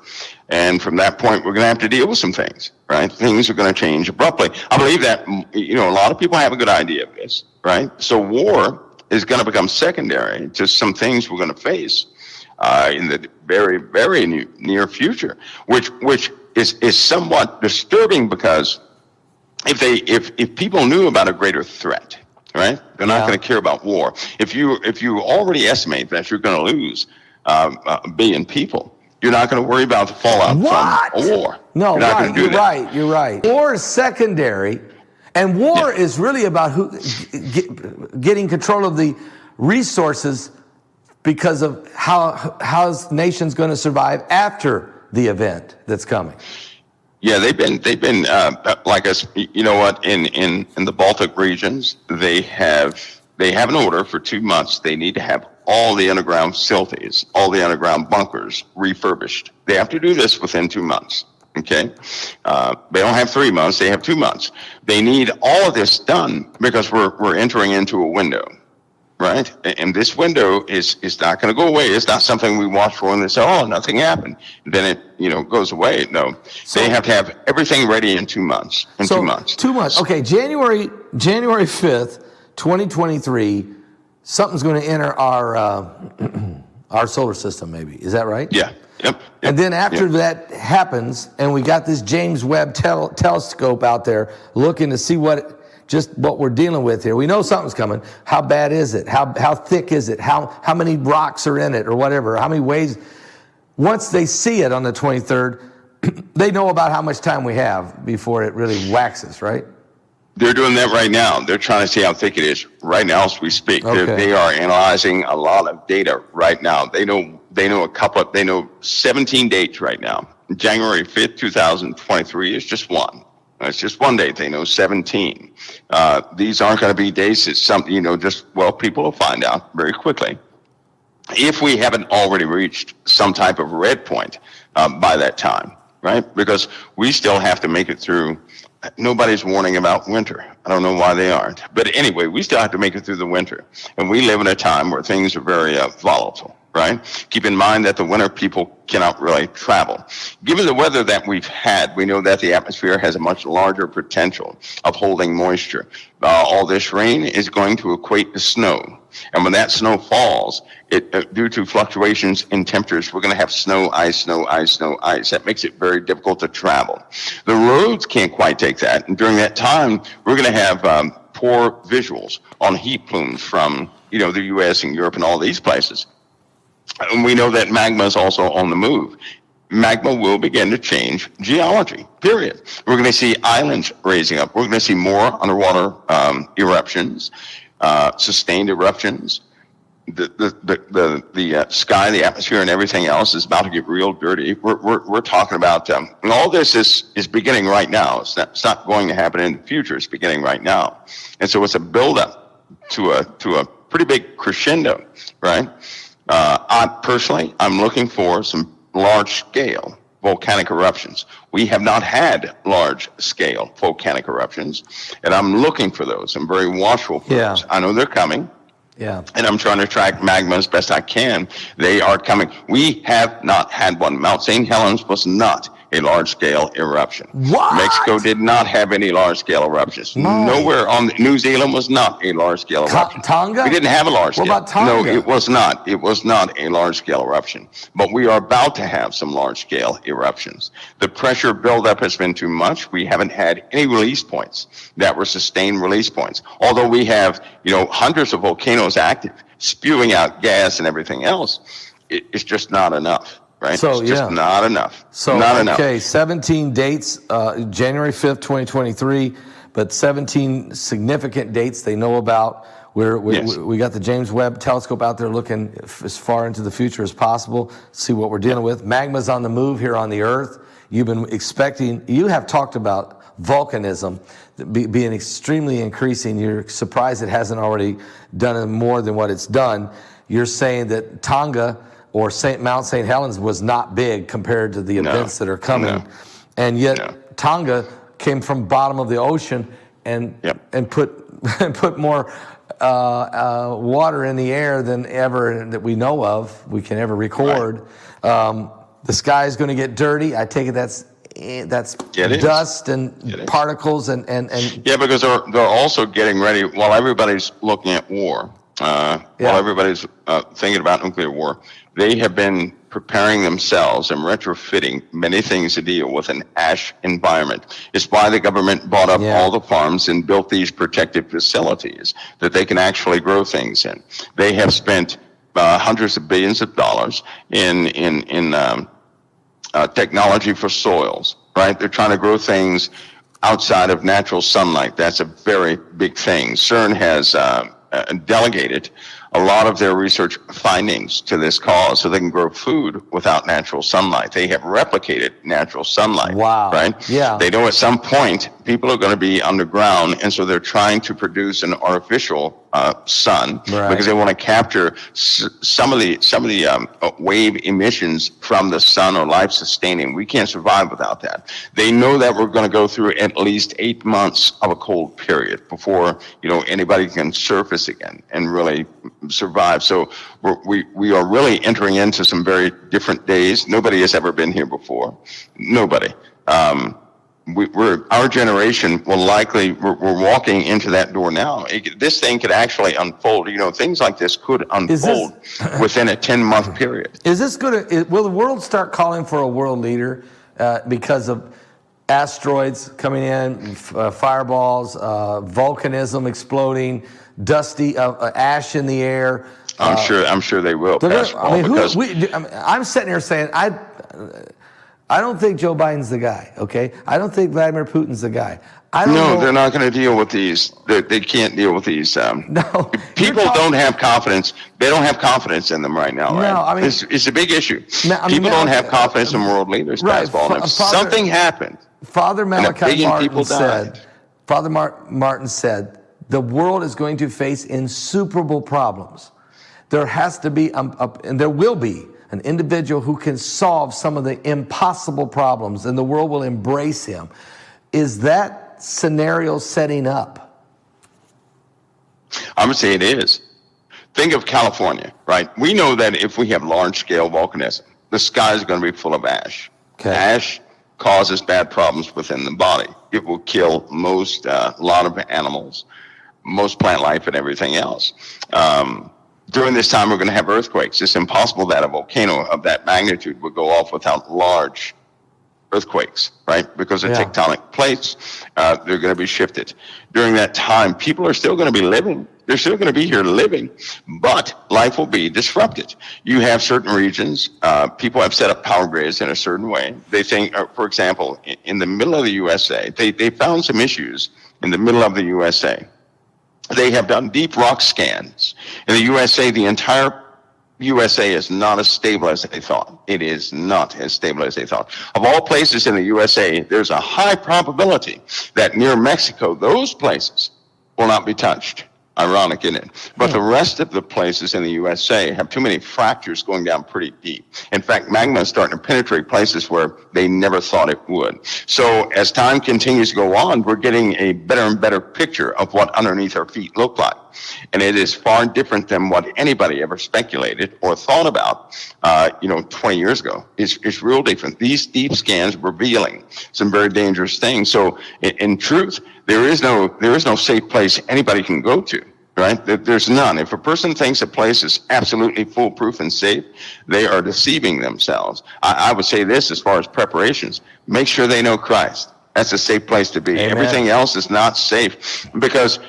And from that point, we're going to have to deal with some things, right? Things are going to change abruptly. I believe that, a lot of people have a good idea of this, right? So war is going to become secondary to some things we're going to face in the very, very near future, which is somewhat disturbing, because if people knew about a greater threat, right, they're not going to care about war. If you already estimate that you're going to lose a billion people, you're not going to worry about the fallout from a war. No, you're right. War is secondary, and war is really about getting control of the resources, because of how's nations going to survive after the event that's coming. Yeah, they've been like us. You know what? In the Baltic regions, they have an order for 2 months. They need to have all the underground facilities, all the underground bunkers refurbished. They have to do this within 2 months. Okay, they don't have 3 months. They have 2 months. They need all of this done because we're entering into a window. Right, and this window is not going to go away. It's not something we watch for and they say, "Oh, nothing happened." Then it goes away. No, they have to have everything ready in 2 months. 2 months. 2 months. Okay, January 5th, 2023. Something's going to enter our solar system. Maybe, is that right? Yeah. Yep. And then after that happens, and we got this James Webb telescope out there looking to see what we're dealing with here. We know something's coming. How bad is it? How thick is it? How many rocks are in it, or whatever? How many waves? Once they see it on the 23rd, they know about how much time we have before it really waxes, right? They're doing that right now. They're trying to see how thick it is right now as we speak. Okay. They are analyzing a lot of data right now. They know 17 dates right now. January 5th, 2023 is just one. It's just one date. They know 17. These aren't going to be dates. It's something, people will find out very quickly. if we haven't already reached some type of red point by that time, right? Because we still have to make it through. Nobody's warning about winter. I don't know why they aren't. But anyway, we still have to make it through the winter. And we live in a time where things are very volatile, right? Keep in mind that the winter people cannot really travel. Given the weather that we've had, we know that the atmosphere has a much larger potential of holding moisture. All this rain is going to equate to snow. And when that snow falls, due to fluctuations in temperatures, we're going to have snow, ice, snow, ice, snow, ice. That makes it very difficult to travel. The roads can't quite take that. And during that time, we're going to have poor visuals on heat plumes from, the U.S. and Europe and all these places. And we know that magma is also on the move. Magma will begin to change geology, period. We're going to see islands raising up. We're going to see more underwater eruptions, sustained eruptions. The sky, the atmosphere, and everything else is about to get real dirty. We're talking about, and all this is beginning right now. It's not going to happen in the future. It's beginning right now. And so it's a buildup to a pretty big crescendo, right? I'm looking for some large-scale volcanic eruptions. We have not had large-scale volcanic eruptions, and I'm looking for those. I'm very watchful for those. I know they're coming. Yeah. And I'm trying to track magma as best I can. They are coming. We have not had one. Mount St. Helens was not a large-scale eruption. What? Mexico did not have any large-scale eruptions. No. Nowhere on New Zealand was not a large-scale eruption. Tonga? We didn't have a large-scale. What about Tonga? No, it was not. It was not a large-scale eruption. But we are about to have some large-scale eruptions. The pressure buildup has been too much. We haven't had any release points that were sustained release points. Although we have, hundreds of volcanoes active, spewing out gas and everything else, it's just not enough. Right? So, it's just not enough. So, not enough. 17 dates, January 5th, 2023, but 17 significant dates they know about. We got the James Webb telescope out there looking as far into the future as possible, see what we're dealing with. Magma's on the move here on the Earth. You have talked about volcanism being extremely increasing. You're surprised it hasn't already done more than what it's done. You're saying that Tonga or Mount St. Helens was not big compared to the events that are coming. And yet Tonga came from bottom of the ocean and put more water in the air than ever that we know of, we can ever record. Right. The sky is going to get dirty. I take it that's dust and particles and yeah, because they're also getting ready while everybody's looking at war. While everybody's thinking about nuclear war, they have been preparing themselves and retrofitting many things to deal with an ash environment. It's why the government bought up all the farms and built these protective facilities that they can actually grow things in. They have spent hundreds of billions of dollars in technology for soils, right? They're trying to grow things outside of natural sunlight. That's a very big thing. CERN has delegated a lot of their research findings to this cause so they can grow food without natural sunlight. They have replicated natural sunlight. Wow. Right? Yeah. They know at some point people are going to be underground, and so they're trying to produce an artificial sun because they want to capture some of the wave emissions from the sun or life sustaining. We can't survive without that. They know that we're going to go through at least 8 months of a cold period before anybody can surface again and really survive. So we are really entering into some very different days. Nobody has ever been here before. Nobody. Our generation will likely, we're walking into that door now. This thing could actually unfold. Things like this could unfold within a 10-month period. Will the world start calling for a world leader because of asteroids coming in, fireballs, volcanism exploding, dusty ash in the air? I'm sure they will. I'm sitting here saying I don't think Joe Biden's the guy, okay? I don't think Vladimir Putin's the guy. They're not going to deal with these. They can't deal with these. People don't have confidence. They don't have confidence in them right now, right? No, it's a big issue. People don't have confidence in world leaders, Pascal. If something happened, Father Malachi Martin said, the world is going to face insuperable problems. there has to be, and there will be, an individual who can solve some of the impossible problems, and the world will embrace him. Is that scenario setting up? I'm going to say it is. Think of California, right? We know that if we have large-scale volcanism, the sky is going to be full of ash. Okay. Ash causes bad problems within the body. It will kill most, a lot of animals, most plant life, and everything else. During this time, we're going to have earthquakes. It's impossible that a volcano of that magnitude would go off without large earthquakes, right? Because of tectonic plates, they're going to be shifted. During that time, people are still going to be living. They're still going to be here living, but life will be disrupted. You have certain regions, people have set up power grids in a certain way. They think, for example, in the middle of the USA, they found some issues in the middle of the USA. They have done deep rock scans. In the USA, the entire USA is not as stable as they thought. It is not as stable as they thought. Of all places in the USA, there's a high probability that near Mexico, those places will not be touched. Ironic, isn't it? But the rest of the places in the USA have too many fractures going down pretty deep. In fact, magma is starting to penetrate places where they never thought it would. So as time continues to go on, we're getting a better and better picture of what underneath our feet look like. And it is far different than what anybody ever speculated or thought about, 20 years ago. It's real different. These deep scans revealing some very dangerous things. So in truth, there is no safe place anybody can go to, right? There's none. If a person thinks a place is absolutely foolproof and safe, they are deceiving themselves. I would say this as far as preparations: make sure they know Christ. That's a safe place to be. Amen. Everything else is not safe, because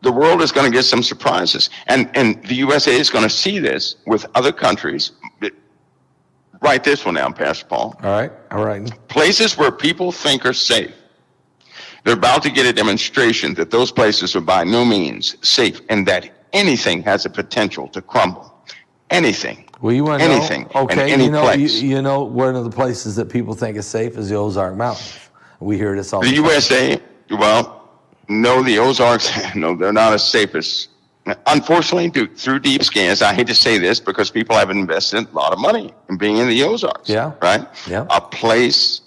the world is going to get some surprises. And the USA is going to see this with other countries. Write this one down, Pastor Paul. All right. Places where people think are safe. They're about to get a demonstration that those places are by no means safe, and that anything has a potential to crumble. Anything. Well, you want to anything know? Okay, any place. One of the places that people think is safe is the Ozark Mountains. We hear this all the time. The USA, no, the Ozarks, no, they're not as safe as, unfortunately, through deep scans. I hate to say this because people have invested a lot of money in being in the Ozarks. Yeah. Right? Yeah. A place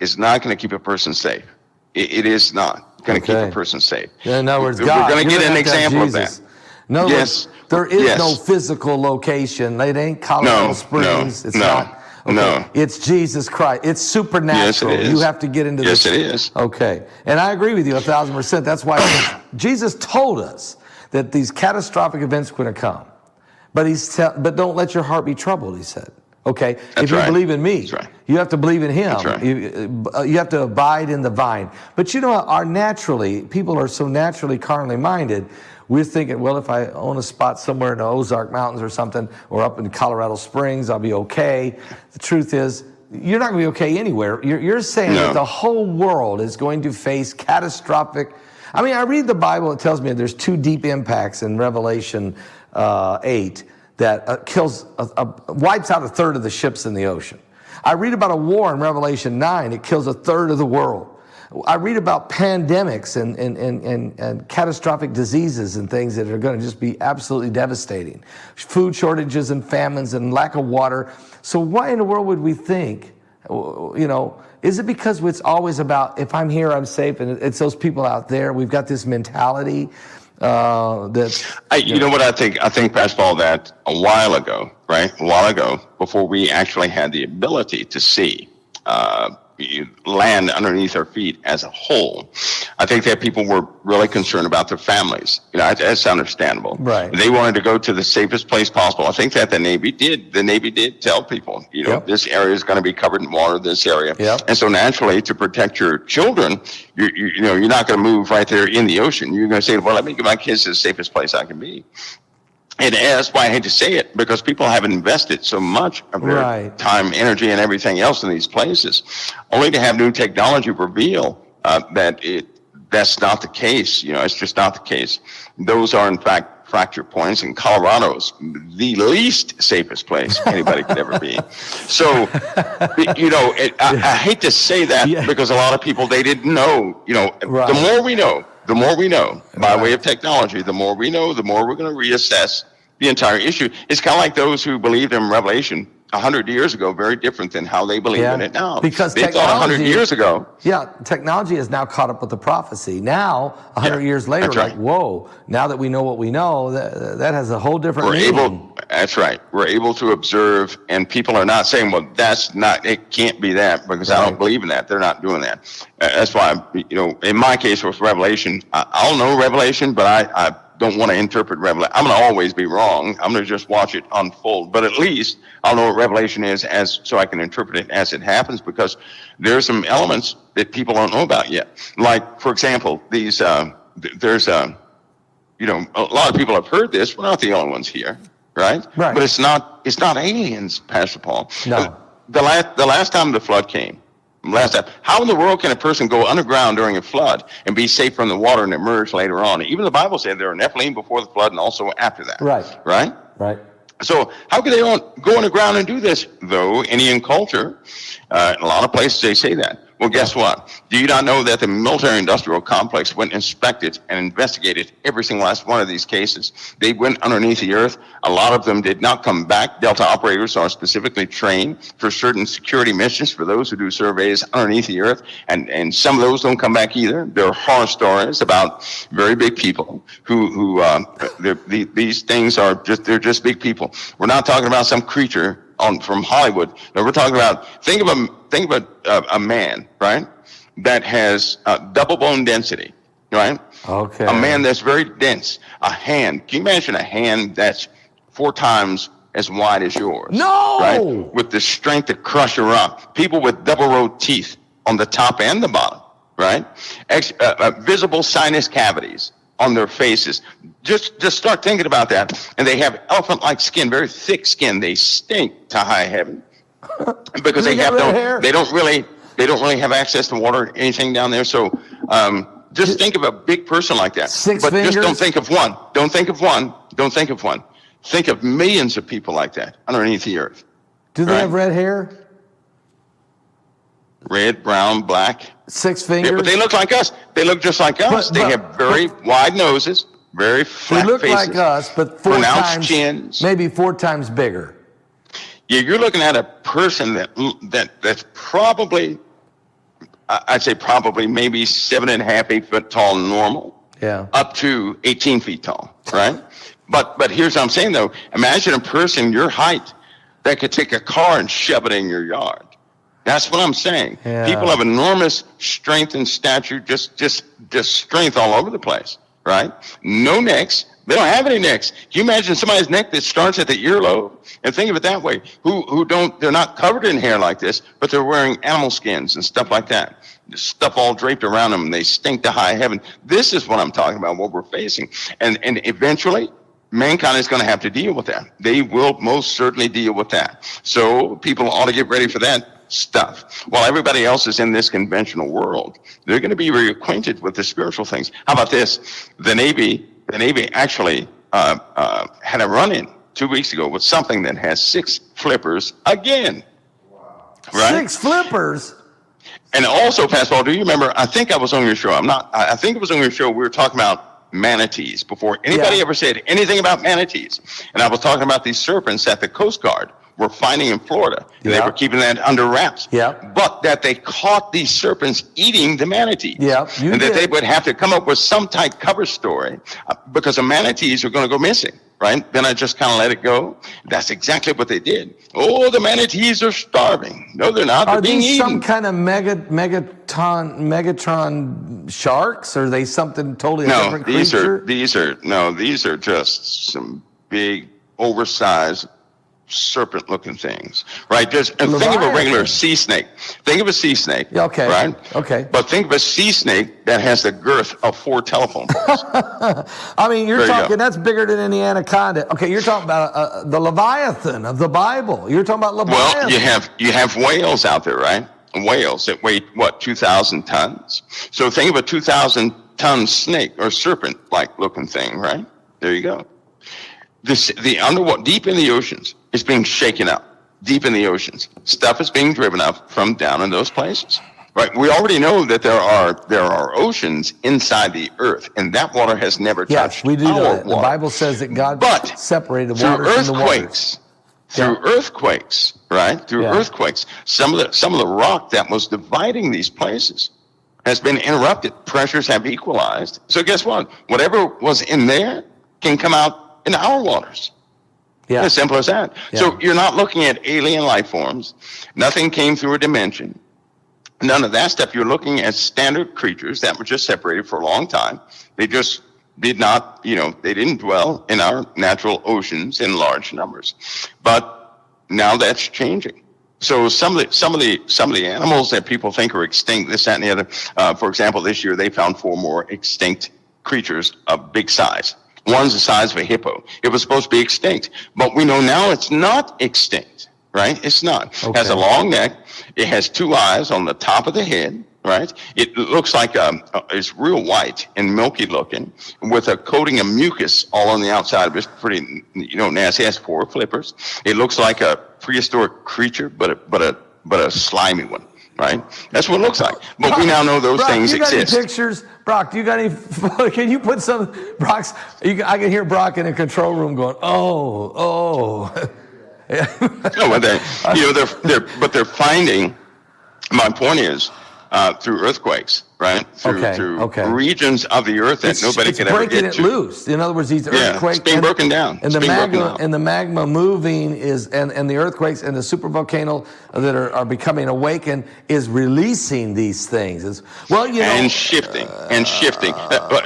is not going to keep a person safe. It is not going to keep a person safe. In other words, we're going to get an example of that. No, yes. There is no physical location. It ain't Colorado Springs. It's not. Okay. No. It's Jesus Christ. It's supernatural. Yes, it is. You have to get into this. Yes, it is. Okay. And I agree with you 1,000%. That's why Jesus told us that these catastrophic events are going to come. But don't let your heart be troubled, he said. Okay? If you believe in me, you have to believe in him. Right. You have to abide in the vine. But you know, people are so naturally carnally minded. We're thinking, well, if I own a spot somewhere in the Ozark Mountains or something, or up in Colorado Springs, I'll be okay. The truth is, you're not going to be okay anywhere. You're saying that the whole world is going to face catastrophic. I mean, I read the Bible, it tells me there's 2 deep impacts in Revelation 8 that wipes out 1/3 of the ships in the ocean. I read about a war in Revelation 9, it kills 1/3 of the world. I read about pandemics and catastrophic diseases and things that are going to just be absolutely devastating. Food shortages and famines and lack of water. So why in the world would we think, is it because it's always about, if I'm here, I'm safe, and it's those people out there? We've got this mentality you know what I think? I think, Pastor Paul, that a while ago, before we actually had the ability to see land underneath our feet as a whole, I think that people were really concerned about their families. That's understandable. Right. They wanted to go to the safest place possible. I think that the Navy did tell people, this area is going to be covered in water, this area. Yep. And so naturally, to protect your children, you're not going to move right there in the ocean. You're going to say, well, let me get my kids to the safest place I can be. And that's why I hate to say it, because people have invested so much of their time, energy, and everything else in these places, only to have new technology reveal that's not the case. It's just not the case. Those are, in fact, fracture points, and Colorado's the least safest place anybody could ever be. So, I hate to say that because a lot of people, they didn't know. The more we know by way of technology, the more we know, the more we're going to reassess the entire issue. It's kind of like those who believed in Revelation 100 years ago, very different than how they believe in it now. Because they thought 100 years ago. Yeah, technology has now caught up with the prophecy. Now, 100 years later, that's right. like, whoa, now that we know what we know, that has a whole different meaning. That's right. We're able to observe, and people are not saying, well, it can't be that, because I don't believe in that. They're not doing that. That's why, in my case with Revelation, I'll know Revelation, but I don't want to interpret Revelation. I'm going to always be wrong. I'm going to just watch it unfold. But at least I'll know what Revelation is, so I can interpret it as it happens, because there are some elements that people don't know about yet. Like, for example, there's a lot of people have heard this. We're not the only ones here, right? Right. But it's not aliens, Pastor Paul. No. The last time the flood came, how in the world can a person go underground during a flood and be safe from the water and emerge later on? Even the Bible said there were Nephilim before the flood and also after that. Right. Right? Right. So how could they go underground and do this, though? Indian culture, in a lot of places they say that. Well, guess what? Do you not know that the military-industrial complex went and inspected and investigated every single last one of these cases? They went underneath the earth. A lot of them did not come back. Delta operators are specifically trained for certain security missions for those who do surveys underneath the earth, and some of those don't come back either. There are horror stories about very big people who these things are just big people. We're not talking about some creature from Hollywood. No, we're talking about, think of a man, right, that has double bone density, right? Okay. A man that's very dense. A hand. Can you imagine a hand that's 4 times as wide as yours? No! Right? With the strength to crush a rock. People with double row teeth on the top and the bottom, right? Visible sinus cavities on their faces. Just start thinking about that. And they have elephant-like skin, very thick skin. They stink to high heaven because they don't really have access to water or anything down there. So just think of a big person like that. But just don't think of one. Don't think of one. Don't think of one. Think of millions of people like that underneath the earth. Do they have red hair? Red, brown, black. 6 fingers? Yeah, but they look like us. They look just like us. They have very wide noses, very flat faces. They look like us, but 4 times, chins. maybe 4 times bigger. Yeah, you're looking at a person that's probably, I'd say probably maybe 7.5, 8 foot tall normal. Yeah. Up to 18 feet tall, right? But here's what I'm saying though. Imagine a person your height that could take a car and shove it in your yard. That's what I'm saying. Yeah. People have enormous strength and stature, just strength all over the place, right? No necks. They don't have any necks. Can you imagine somebody's neck that starts at the earlobe? And think of it that way. They're not covered in hair like this, but they're wearing animal skins and stuff like that. Stuff all draped around them, and they stink to high heaven. This is what I'm talking about, what we're facing. And eventually, mankind is going to have to deal with that. They will most certainly deal with that. So people ought to get ready for that stuff. While everybody else is in this conventional world, they're going to be reacquainted with the spiritual things. How about this? The Navy actually had a run-in 2 weeks ago with something that has 6 flippers again. Wow. Right? 6 flippers? And also, Pastor Paul, do you remember, I think I was on your show. I think it was on your show. We were talking about manatees before anybody ever said anything about manatees. And I was talking about these serpents that the Coast Guard were finding in Florida. And they were keeping that under wraps. But that they caught these serpents eating the manatees. And that they would have to come up with some type cover story because the manatees are going to go missing. Right? Then I just kind of let it go. That's exactly what they did. Oh, the manatees are starving. No, they're not. They're being eaten. Are these some kind of Megatron sharks? Or are they something totally different creature? These are just some big, oversized, serpent-looking things, right? Think of a regular sea snake. Think of a sea snake. Okay. Right? Okay. But think of a sea snake that has the girth of 4 telephone poles. I mean, that's bigger than any anaconda. Okay, you're talking about the Leviathan of the Bible. You're talking about Leviathan. Well, you have whales out there, right? Whales that weigh, 2,000 tons? So think of a 2,000-ton snake or serpent-like looking thing, right? There you go. The underwater, deep in the oceans, is being shaken up. Deep in the oceans. Stuff is being driven up from down in those places. Right. We already know that there are oceans inside the earth, and that water has never touched we do know our that. water. The Bible says that God separated the water from the waters. Through earthquakes, right? Through earthquakes, some of the rock that was dividing these places has been interrupted. Pressures have equalized. So guess what? Whatever was in there can come out in our waters. Yeah. As simple as that. Yeah. So you're not looking at alien life forms. Nothing came through a dimension. None of that stuff. You're looking at standard creatures that were just separated for a long time. They just did not, they didn't dwell in our natural oceans in large numbers. But now that's changing. So some of the animals that people think are extinct, this, that, and the other. For example, this year they found 4 more extinct creatures of big size. One's the size of a hippo. It was supposed to be extinct, but we know now it's not extinct. Right? It's not. Okay. It has a long neck. It has 2 eyes on the top of the head. Right? It looks like it's real white and milky looking, with a coating of mucus all on the outside of it. It's pretty, nasty. It has 4 flippers. It looks like a prehistoric creature, but a slimy one. Right? That's what it looks like. But we now know those Brock, things you got exist. Any pictures? Brock, do you got any? Can you put some? Brock's. I can hear Brock in a control room going, oh. But they're finding. My point is, through earthquakes, right? Through regions of the earth that nobody could ever get to. It's breaking it loose. In other words, these earthquakes. It's being broken down. And the magma moving is, and the earthquakes and the supervolcano that are becoming awakened is releasing these things. And shifting.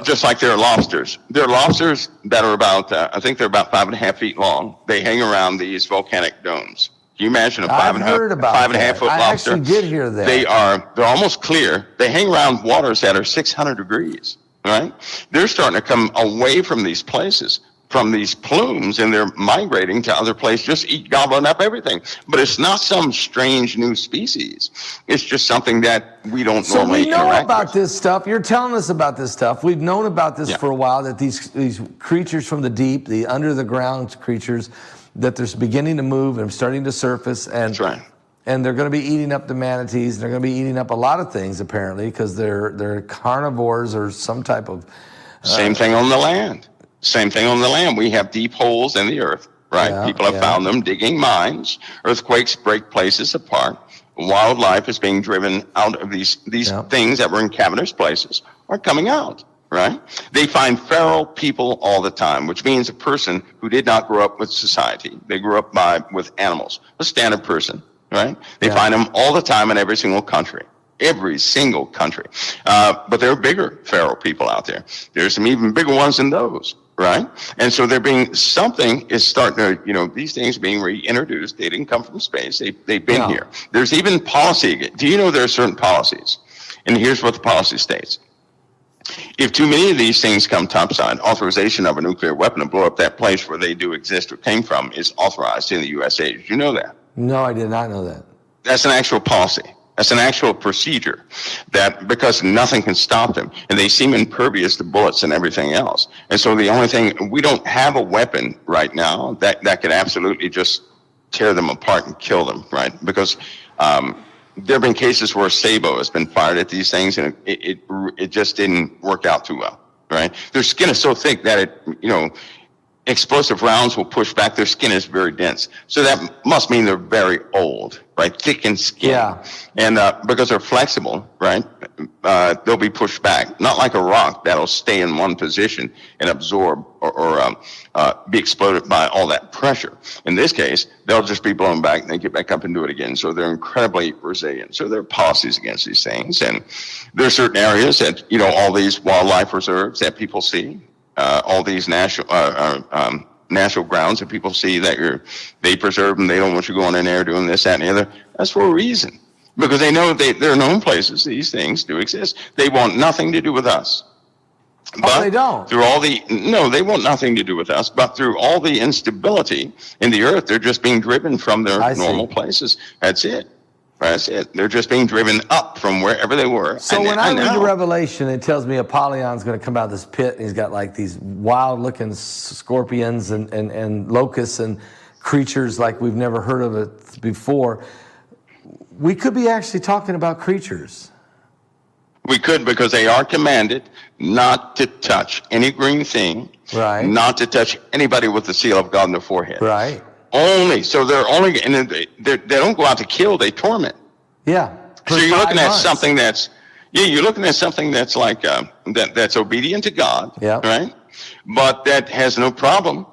Just like there are lobsters. There are lobsters that are about, I think they're about 5.5 feet long. They hang around these volcanic domes. Can you imagine a 5.5 foot lobster? I actually did hear that. They're almost clear. They hang around waters that are 600 degrees, right? They're starting to come away from these places, from these plumes, and they're migrating to other places, just gobbling up everything. But it's not some strange new species. It's just something that we don't normally interact with. So we know about this stuff. You're telling us about this stuff. We've known about this for a while, that these creatures from the deep, the under the ground creatures, that they're beginning to move and starting to surface, and that's right. And they're going to be eating up the manatees. They're going to be eating up a lot of things apparently, because they're carnivores or some type of. Same thing on the land. Same thing on the land. We have deep holes in the earth, right? Yeah, people have found them digging mines. Earthquakes break places apart. Wildlife is being driven out of these things that were in cavernous places are coming out. Right? They find feral people all the time, which means a person who did not grow up with society. They grew up with animals, a standard person, right? They find them all the time in every single country. But there are bigger feral people out there. There's some even bigger ones than those, right? And so something is starting to, these things are being reintroduced. They didn't come from space. They've been here. There's even policy. Do you know there are certain policies? And here's what the policy states. If too many of these things come topside, authorization of a nuclear weapon to blow up that place where they do exist or came from is authorized in the USA. Did you know that? No, I did not know that. That's an actual policy. That's an actual procedure, that because nothing can stop them, and they seem impervious to bullets and everything else. And so the only thing, we don't have a weapon right now that could absolutely just tear them apart and kill them, right? Because there have been cases where Sabo has been fired at these things, and it just didn't work out too well, right? Their skin is so thick that explosive rounds will push back. Their skin is very dense. So that must mean they're very old, right? Thickened skin. Yeah. And because they're flexible, right? They'll be pushed back. Not like a rock that'll stay in one position and absorb or be exploded by all that pressure. In this case, they'll just be blown back and then get back up and do it again. So they're incredibly resilient. So there are policies against these things. And there are certain areas that, all these wildlife reserves that people see, all these natural grounds that people see that they preserve them. They don't want you going in there doing this, that, and the other. That's for a reason, because they know there are known places these things do exist. They want nothing to do with us. But they don't. They want nothing to do with us. But through all the instability in the earth, they're just being driven from their normal places. That's it. That's it. They're just being driven up from wherever they were. So when I read the Revelation, it tells me Apollyon's going to come out of this pit, and he's got like these wild-looking scorpions and locusts and creatures like we've never heard of it before. We could be actually talking about creatures. We could, because they are commanded not to touch any green thing, Right. not to touch anybody with the seal of God in their forehead. Right. Only, so they're only, and they don't go out to kill, they torment. Yeah. So you're looking at something that's, you're looking at something that's like, that's obedient to God, Yeah. right? But that has no problem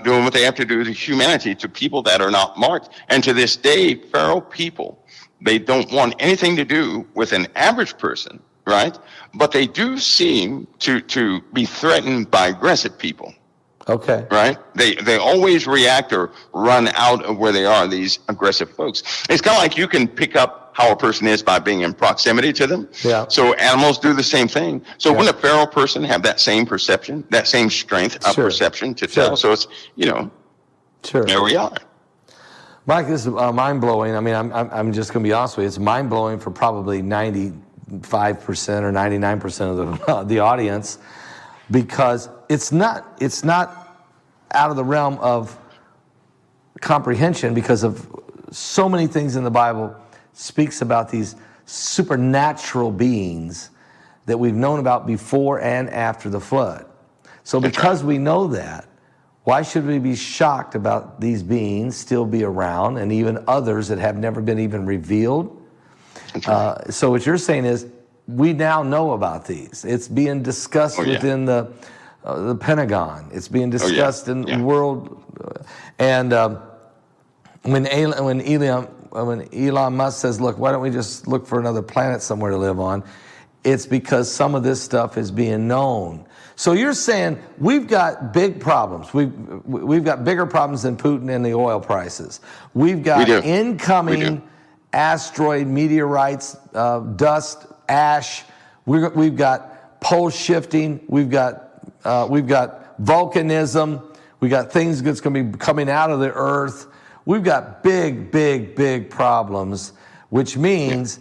doing what they have to do to humanity, to people that are not marked. And to this day, Pharaoh people, they don't want anything to do with an average person, right? But they do seem to be threatened by aggressive people. Okay. Right? They always react or run out of where they are, these aggressive folks. It's kind of like you can pick up how a person is by being in proximity to them. Yeah. So animals do the same thing. So wouldn't a feral person have that same perception, that same strength of perception to tell? So it's, there we are. Mike, this is mind-blowing. I mean, I'm just going to be honest with you. It's mind-blowing for probably 95% or 99% of the audience, because it's not out of the realm of comprehension, because of so many things in the Bible speaks about these supernatural beings that we've known about before and after the flood. So because we know that, why should we be shocked about these beings still be around, and even others that have never been even revealed? So what you're saying is, we now know about these. It's being discussed within the Pentagon. It's being discussed in the world. And when Elon Musk says, look, why don't we just look for another planet somewhere to live on? It's because some of this stuff is being known. So you're saying we've got big problems. We've got bigger problems than Putin and the oil prices. We've got incoming asteroid, meteorites, dust, ash. We've got pole shifting. We've got volcanism. We got things that's going to be coming out of the earth. We've got big problems, which means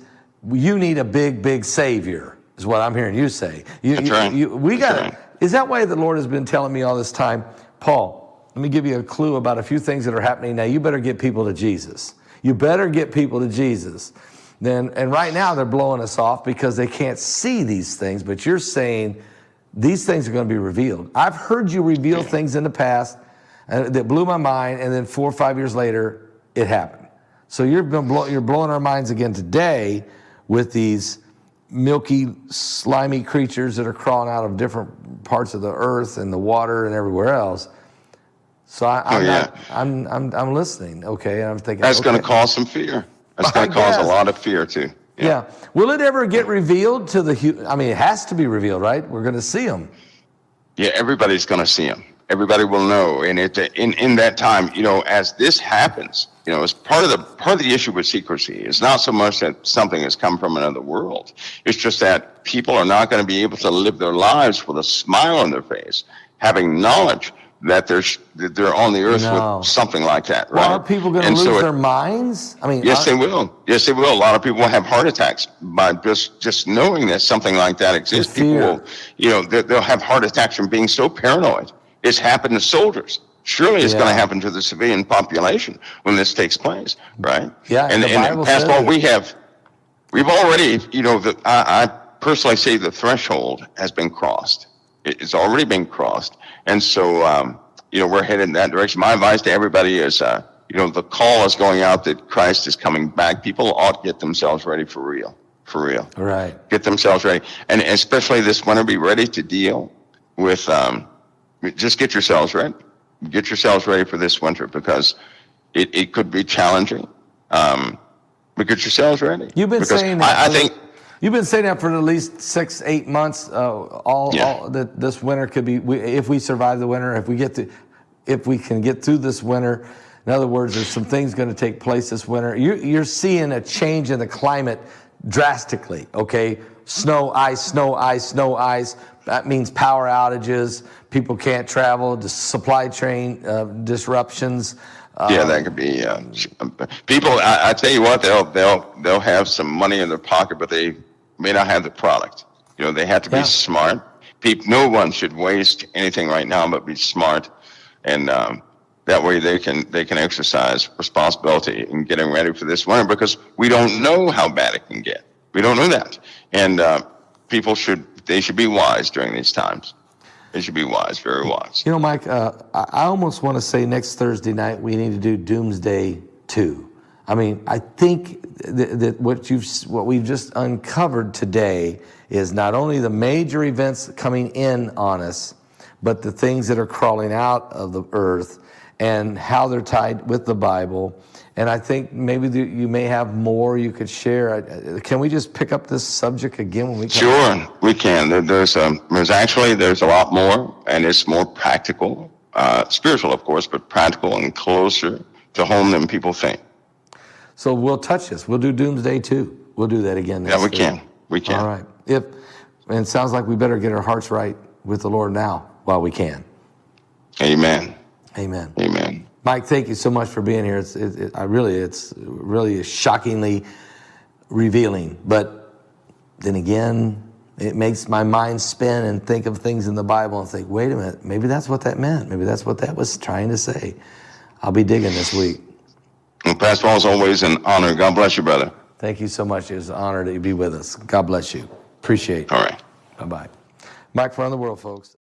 you need a big savior, is what I'm hearing you say. That's right. Is that why the Lord has been telling me all this time, Paul, let me give you a clue about a few things that are happening now. You better get people to Jesus. You better get people to Jesus. And right now they're blowing us off because they can't see these things, but you're saying these things are going to be revealed. I've heard you reveal things in the past that blew my mind, and then 4 or 5 years later, it happened. So you're blowing our minds again today with these milky, slimy creatures that are crawling out of different parts of the earth and the water and everywhere else. So I'm listening, okay, and I'm thinking that's going to cause some fear. That's going to cause a lot of fear too. Yeah. Will it ever get revealed to the? I mean, it has to be revealed, right? We're going to see them. Yeah, everybody's going to see them. Everybody will know, and in that time, as this happens, it's part of the issue with secrecy. It's not so much that something has come from another world. It's just that people are not going to be able to live their lives with a smile on their face, having knowledge that they're on the earth with something like that, right? Well, are people going to lose their minds? I mean, yes, they will. Yes, they will. A lot of people will have heart attacks by just knowing that something like that exists. People will, they'll have heart attacks from being so paranoid. It's happened to soldiers. Surely it's going to happen to the civilian population when this takes place, right? Yeah, and Pastor Paul, we've already, I personally say the threshold has been crossed. It's already been crossed. And so, we're headed in that direction. My advice to everybody is, the call is going out that Christ is coming back. People ought to get themselves ready for real. Right. Get themselves ready. And especially this winter, be ready to deal with, just get yourselves ready. Get yourselves ready for this winter, because it could be challenging. But get yourselves ready. You've been saying that. I think you've been saying that for at least 6-8 months. All that this winter could be, if we survive the winter, if we can get through this winter. In other words, there's some things going to take place this winter. You're seeing a change in the climate drastically. Okay, snow, ice. That means power outages. People can't travel. Supply chain disruptions. That could be people. I tell you what, they'll have some money in their pocket, but they may not have the product. They have to be smart. No one should waste anything right now, but be smart, and that way they can exercise responsibility in getting ready for this winter, because we don't know how bad it can get. We don't know that, and people should be wise during these times. They should be wise, very wise. You know, Mike, I almost want to say next Thursday night we need to do Doomsday 2. I mean, I think that what we've just uncovered today is not only the major events coming in on us, but the things that are crawling out of the earth and how they're tied with the Bible. And I think maybe you may have more you could share. Can we just pick up this subject again when we come? Sure, we can. There's a lot more, and it's more practical, spiritual, of course, but practical and closer to home than people think. So we'll touch this. We'll do Doomsday 2. We'll do that again. Yeah, we can. We can. All right. And it sounds like we better get our hearts right with the Lord now while we can. Amen. Amen. Amen. Mike, thank you so much for being here. It's really shockingly revealing. But then again, it makes my mind spin and think of things in the Bible and think, wait a minute, maybe that's what that meant. Maybe that's what that was trying to say. I'll be digging this week. Well, Pastor Paul, is always an honor. God bless you, brother. Thank you so much. It was an honor to be with us. God bless you. Appreciate it. All right. Bye-bye. Mike from around the world, folks.